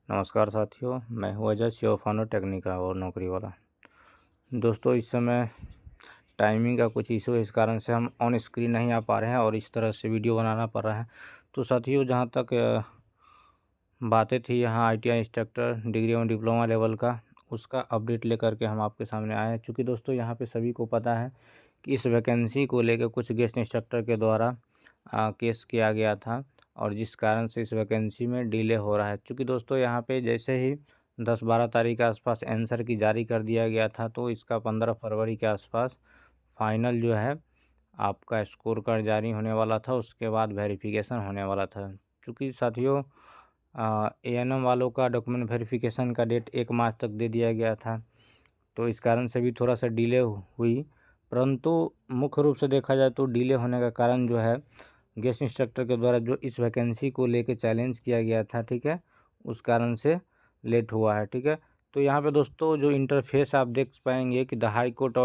नमस्कार साथियों, मैं हूँ अजय शिवफानो टेक्निकल और नौकरी वाला। दोस्तों, इस समय टाइमिंग का कुछ इशू है, इस कारण से हम ऑन स्क्रीन नहीं आ पा रहे हैं और इस तरह से वीडियो बनाना पड़ रहा है। तो साथियों, जहाँ तक बातें थी यहाँ ITI इंस्ट्रक्टर डिग्री एवं डिप्लोमा लेवल का, उसका अपडेट लेकर के हम आपके सामने आए हैं। चूँकि दोस्तों यहाँ पे सभी को पता है कि इस वैकेंसी को लेकर कुछ गेस्ट इंस्ट्रक्टर के द्वारा केस किया गया था और जिस कारण से इस वैकेंसी में डिले हो रहा है। चूँकि दोस्तों यहाँ पे जैसे ही 10-12 तारीख के आसपास आंसर की जारी कर दिया गया था, तो इसका 15 फरवरी के आसपास फाइनल जो है आपका स्कोर कार्ड जारी होने वाला था, उसके बाद वेरिफिकेशन होने वाला था। चूँकि साथियों ANM वालों का डॉक्यूमेंट वेरिफिकेशन का डेट 1 मार्च तक दे दिया गया था, तो इस कारण से भी थोड़ा सा डिले हुई। परंतु मुख्य रूप से देखा जाए तो डिले होने का कारण जो है गेस्ट इंस्ट्रक्टर के द्वारा जो इस वैकेंसी को लेके चैलेंज किया गया था, ठीक है, उस कारण से लेट हुआ है, ठीक है। तो यहाँ पे दोस्तों जो इंटरफेस आप देख पाएंगे कि the high court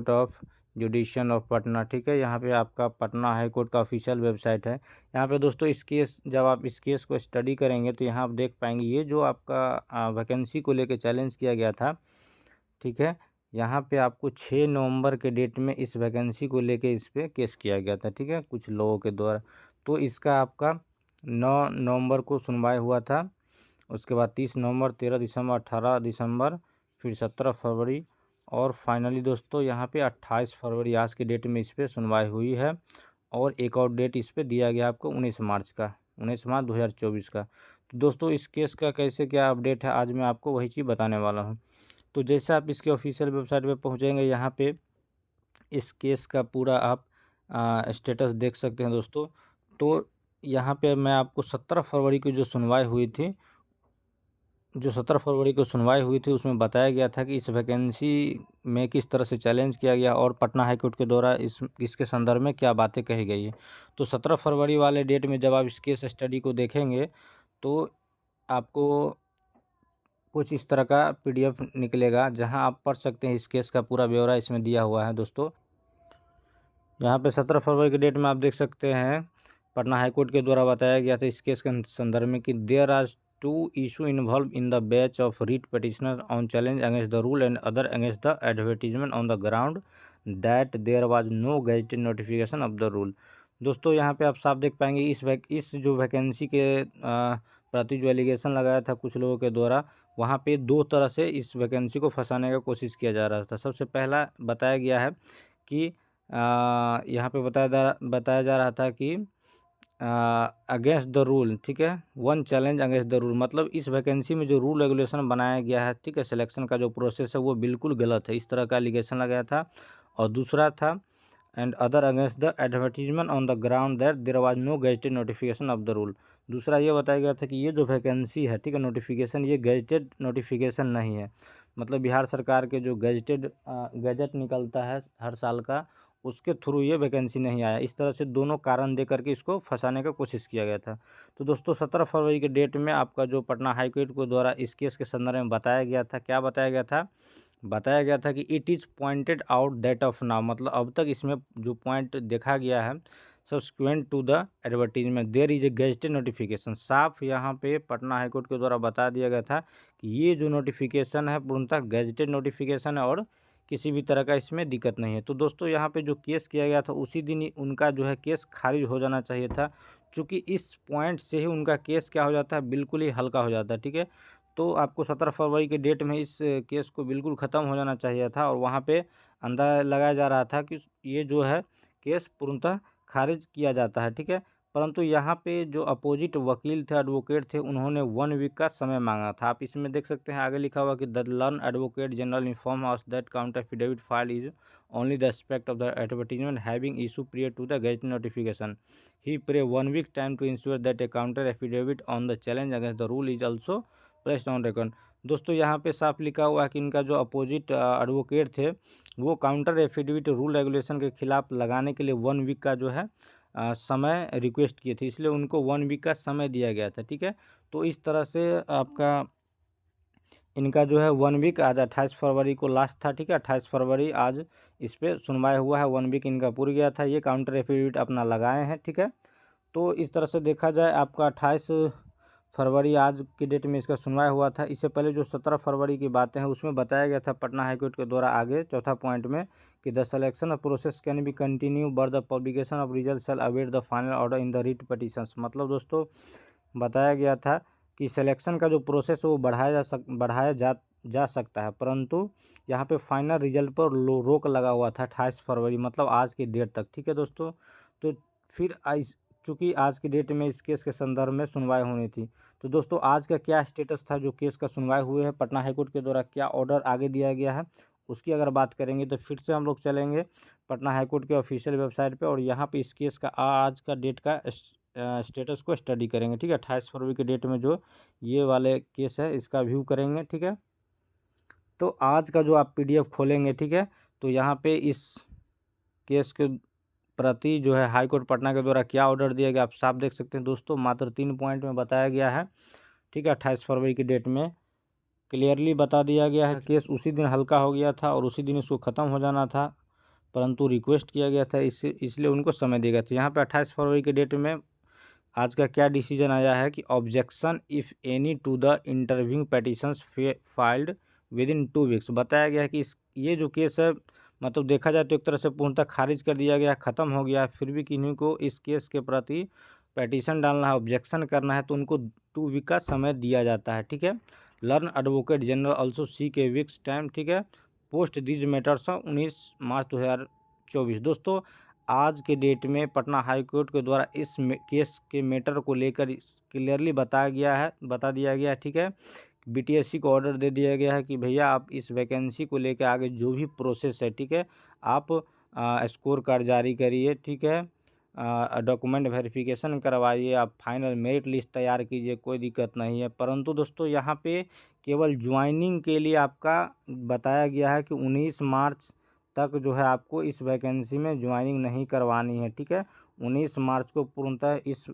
of judicial of Patna, ठीक है। यहाँ पे आपका पटना हाई कोर्ट का ऑफिशियल वेबसाइट है। यहाँ पे दोस्तों जब आप इस केस को स्टडी करेंगे तो यहाँ आप देख पाएंगे ये जो आपका वैकेंसी को लेके चैलेंज किया गया था, ठीक है। यहाँ पे आपको 6 नवंबर के डेट में इस वैकेंसी को लेके इस पर केस किया गया था, ठीक है, कुछ लोगों के द्वारा। तो इसका आपका 9 नवंबर को सुनवाई हुआ था, उसके बाद 30 नवंबर, 13 दिसंबर, 18 दिसंबर, फिर 17 फरवरी और फाइनली दोस्तों यहाँ पे 28 फरवरी आज के डेट में इस पर सुनवाई हुई है। और एक और डेट इस पर दिया गया आपको 19 मार्च 2024 का। तो दोस्तों इस केस का कैसे क्या अपडेट है, आज मैं आपको वही चीज़ बताने वाला हूँ। तो जैसे आप इसके ऑफिशियल वेबसाइट पे पहुँचेंगे, यहाँ पे इस केस का पूरा आप स्टेटस देख सकते हैं दोस्तों। तो यहाँ पे मैं आपको 17 फरवरी की जो 17 फरवरी को सुनवाई हुई थी उसमें बताया गया था कि इस वैकेंसी में किस तरह से चैलेंज किया गया और पटना हाई कोर्ट के द्वारा इसके संदर्भ में क्या बातें कही गई है। तो 17 फरवरी वाले डेट में जब आप इस केस स्टडी को देखेंगे तो आपको कुछ इस तरह का PDF निकलेगा, जहां आप पढ़ सकते हैं इस केस का पूरा ब्यौरा इसमें दिया हुआ है दोस्तों। यहाँ पे 17 फरवरी के डेट में आप देख सकते हैं पटना हाई कोर्ट के द्वारा बताया गया था इस केस के संदर्भ में कि there are 2 issue involve in the batch of writ petitioner on challenge against the rule and other against the advertisement on the ground that there was no gazetted notification of the rule. दोस्तों यहाँ पे आप साफ देख पाएंगे इस जो vacancy के प्रति जो एलिगेशन लगाया था कुछ लोगों के द्वारा, वहाँ पे 2 तरह से इस वैकेंसी को फंसाने का कोशिश किया जा रहा था। सबसे पहला बताया गया है कि यहाँ पे बताया जा रहा था कि अगेंस्ट द रूल, ठीक है, 1 चैलेंज अगेंस्ट द रूल, मतलब इस वैकेंसी में जो रूल रेगुलेशन बनाया गया है, ठीक है, सिलेक्शन का जो प्रोसेस है वो बिल्कुल गलत है, इस तरह का एलिगेशन लगाया था। और दूसरा था and other against the advertisement on the ground that there was no gazetted notification of the rule. दूसरा ये बताया गया था कि ये जो वैकेंसी है, ठीक है, नोटिफिकेशन ये गेजेटेड नोटिफिकेशन नहीं है, मतलब बिहार सरकार के जो गैजेट निकलता है हर साल का, उसके थ्रू ये वैकेंसी नहीं आया। इस तरह से दोनों कारण दे करके इसको फंसाने का कोशिश किया गया था। तो दोस्तों 17 फरवरी के डेट में आपका जो पटना हाई कोर्ट के द्वारा इस केस के संदर्भ में बताया गया था, क्या बताया गया था? बताया गया था कि it is pointed out that of now, मतलब अब तक इसमें जो पॉइंट देखा गया है subsequent to the advertisement there is a gazetted notification, साफ यहाँ पे पटना हाई कोर्ट के द्वारा बता दिया गया था कि ये जो नोटिफिकेशन है पूर्णतः गेजेटेड नोटिफिकेशन है और किसी भी तरह का इसमें दिक्कत नहीं है। तो दोस्तों यहाँ पे जो केस किया गया था उसी दिन ही उनका जो है केस खारिज हो जाना चाहिए था, क्योंकि इस पॉइंट से ही उनका केस क्या हो जाता है, बिल्कुल ही हल्का हो जाता है, ठीक है। तो आपको 17 फरवरी के डेट में इस केस को बिल्कुल ख़त्म हो जाना चाहिए था और वहाँ पे अंदाज़ा लगाया जा रहा था कि ये जो है केस पूर्णतः खारिज किया जाता है, ठीक है। परंतु यहाँ पे जो अपोजिट वकील थे, एडवोकेट थे, उन्होंने 1 वीक का समय मांगा था। आप इसमें देख सकते हैं आगे लिखा हुआ कि the learn advocate general inform us that counter affidavit file is only the aspect of the advertisement having issue prior to the gazette notification. He pray 1 week time to ensure that a counter affidavit on the challenge against the rule is also placed on record. दोस्तों यहाँ पे साफ लिखा हुआ है कि इनका जो अपोजिट एडवोकेट थे वो काउंटर एफिडेविट रूल रेगुलेशन के खिलाफ लगाने के लिए 1 वीक का जो है समय रिक्वेस्ट किए थे, इसलिए उनको 1 वीक का समय दिया गया था, ठीक है। तो इस तरह से आपका इनका जो है 1 वीक आज 28 फरवरी को लास्ट था, ठीक है। 28 फरवरी आज इस पर सुनवाई हुआ है, 1 वीक इनका पूरा गया था, ये काउंटर एफिडेविट अपना लगाए हैं, ठीक है। तो इस तरह से देखा जाए आपका 28 फरवरी आज की डेट में इसका सुनवाई हुआ था। इससे पहले जो 17 फरवरी की बातें हैं उसमें बताया गया था पटना हाईकोर्ट के द्वारा आगे चौथा पॉइंट में कि the selection of process can be continue but the publication of result shall await the final order in the writ petitions. मतलब दोस्तों बताया गया था कि सिलेक्शन का जो प्रोसेस है वो बढ़ाया जा सकता है, परंतु यहाँ पे फाइनल रिजल्ट पर रोक लगा हुआ था 28 फरवरी मतलब आज की डेट तक। ठीक है दोस्तों, तो फिर चूँकि आज की डेट में इस केस के संदर्भ में सुनवाई होनी थी, तो दोस्तों आज का क्या स्टेटस था जो केस का सुनवाई हुए है, पटना हाईकोर्ट के द्वारा क्या ऑर्डर आगे दिया गया है उसकी अगर बात करेंगे तो फिर से हम लोग चलेंगे पटना हाईकोर्ट के ऑफिशियल वेबसाइट पे और यहाँ पे इस केस का आज का डेट का स्टेटस को स्टडी करेंगे। ठीक है, 28 फरवरी के डेट में जो ये वाले केस है इसका व्यू करेंगे। ठीक है, तो आज का जो आप PDF खोलेंगे, ठीक है, तो यहाँ पे इस केस के प्रति जो है हाई कोर्ट पटना के द्वारा क्या ऑर्डर दिया गया आप साफ देख सकते हैं दोस्तों। मात्र 3 पॉइंट में बताया गया है। ठीक है, 28 फरवरी की डेट में क्लियरली बता दिया गया है केस उसी दिन हल्का हो गया था और उसी दिन इसको ख़त्म हो जाना था, परंतु रिक्वेस्ट किया गया था इसलिए उनको समय दिया गया था। यहाँ पे 28 फरवरी के डेट में आज का क्या डिसीजन आया है कि objection if any two the interview petitions filed with in 2 weeks. बताया गया है कि ये जो केस है मतलब देखा जाए तो एक तरह से पूर्णतः खारिज कर दिया गया, ख़त्म हो गया। फिर भी किन्हीं को इस केस के प्रति पेटिशन डालना है, ऑब्जेक्शन करना है तो उनको 2 वीक का समय दिया जाता है। ठीक है, learn advocate general also seek a weeks time. ठीक है, पोस्ट दिस मैटर्स 19 मार्च 2024। दोस्तों आज के डेट में पटना हाई कोर्ट के द्वारा इस केस के मैटर को लेकर क्लियरली बता दिया गया है। ठीक है, BTSC को ऑर्डर दे दिया गया है कि भैया आप इस वैकेंसी को लेकर आगे जो भी प्रोसेस है, ठीक है, आप स्कोर कार्ड जारी करिए। ठीक है, डॉक्यूमेंट वेरिफिकेशन करवाइए, आप फाइनल मेरिट लिस्ट तैयार कीजिए, कोई दिक्कत नहीं है। परंतु दोस्तों यहाँ पे केवल ज्वाइनिंग के लिए आपका बताया गया है कि 19 मार्च तक जो है आपको इस वैकेंसी में ज्वाइनिंग नहीं करवानी है। ठीक है, 19 मार्च को पूर्णतः इस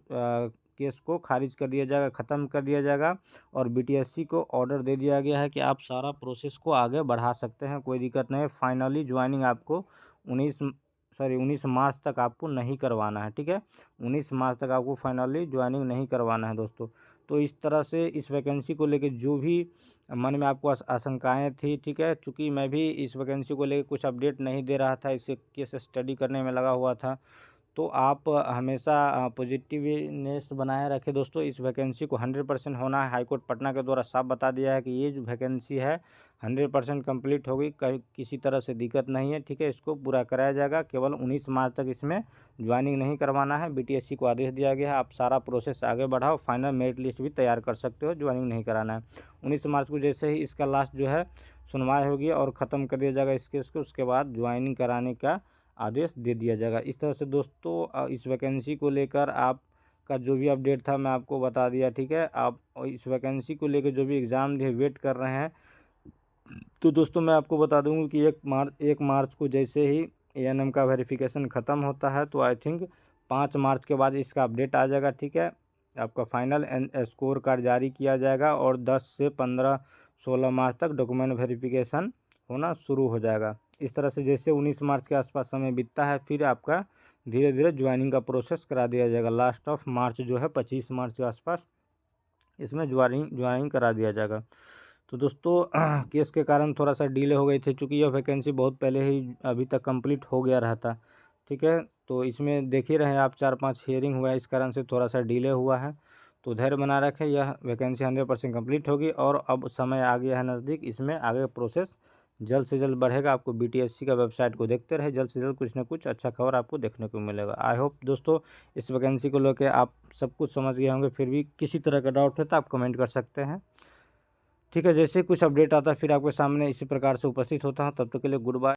केस को खारिज कर दिया जाएगा, ख़त्म कर दिया जाएगा और BTSC को ऑर्डर दे दिया गया है कि आप सारा प्रोसेस को आगे बढ़ा सकते हैं, कोई दिक्कत नहीं है। फाइनली ज्वाइनिंग आपको 19 मार्च तक आपको नहीं करवाना है। ठीक है, 19 मार्च तक आपको फाइनली ज्वाइनिंग नहीं करवाना है दोस्तों। तो इस तरह से इस वैकेंसी को लेकर जो भी मन में आपको आशंकाएँ थी, ठीक है, चूँकि मैं भी इस वैकेंसी को लेकर कुछ अपडेट नहीं दे रहा था, इसे केस स्टडी करने में लगा हुआ था, तो आप हमेशा पॉजिटिवनेस बनाए रखें दोस्तों। इस वैकेंसी को 100% होना है। हाईकोर्ट पटना के द्वारा साफ बता दिया है कि ये जो वैकेंसी है 100% कंप्लीट होगी, कहीं किसी तरह से दिक्कत नहीं है। ठीक है, इसको पूरा कराया जाएगा। केवल 19 मार्च तक इसमें ज्वाइनिंग नहीं करवाना है। BTSC को आदेश दिया गया है आप सारा प्रोसेस आगे बढ़ाओ, फाइनल मेरिट लिस्ट भी तैयार कर सकते हो, ज्वाइनिंग नहीं कराना है। 19 मार्च को जैसे ही इसका लास्ट जो है सुनवाई होगी और ख़त्म कर दिया जाएगा इस केस को, उसके बाद ज्वाइनिंग कराने का आदेश दे दिया जाएगा। इस तरह से दोस्तों इस वैकेंसी को लेकर आपका जो भी अपडेट था मैं आपको बता दिया। ठीक है, आप इस वैकेंसी को लेकर जो भी एग्ज़ाम दिए वेट कर रहे हैं, तो दोस्तों मैं आपको बता दूंगा कि 1 मार्च को जैसे ही ANM का वेरिफिकेशन ख़त्म होता है तो आई थिंक 5 मार्च के बाद इसका अपडेट आ जाएगा। ठीक है, आपका फाइनल स्कोर कार्ड जारी किया जाएगा और 10 से 15-16 मार्च तक डॉक्यूमेंट वेरिफिकेशन होना शुरू हो जाएगा। इस तरह से जैसे 19 मार्च के आसपास समय बीतता है फिर आपका धीरे धीरे ज्वाइनिंग का प्रोसेस करा दिया जाएगा। लास्ट ऑफ मार्च जो है 25 मार्च के आसपास इसमें ज्वाइनिंग करा दिया जाएगा। तो दोस्तों केस के कारण थोड़ा सा डिले हो गई थी, चूँकि यह वैकेंसी बहुत पहले ही अभी तक कंप्लीट हो गया रहता। ठीक है, तो इसमें देख ही रहे हैं आप 4-5 हियरिंग हुआ है, इस कारण से थोड़ा सा डिले हुआ है। तो धैर्य बना रखें, यह वैकेंसी 100% कंप्लीट होगी और अब समय आ गया है नज़दीक, इसमें आगे प्रोसेस जल्द से जल्द बढ़ेगा। आपको BTSC का वेबसाइट को देखते रहे, जल्द से जल्द कुछ ना कुछ अच्छा खबर आपको देखने को मिलेगा। आई होप दोस्तों इस वैकेंसी को लेकर आप सब कुछ समझ गए होंगे। फिर भी किसी तरह का डाउट है तो आप कमेंट कर सकते हैं। ठीक है, जैसे कुछ अपडेट आता है फिर आपके सामने इसी प्रकार से उपस्थित होता हूँ। तब तक के लिए गुड बाय।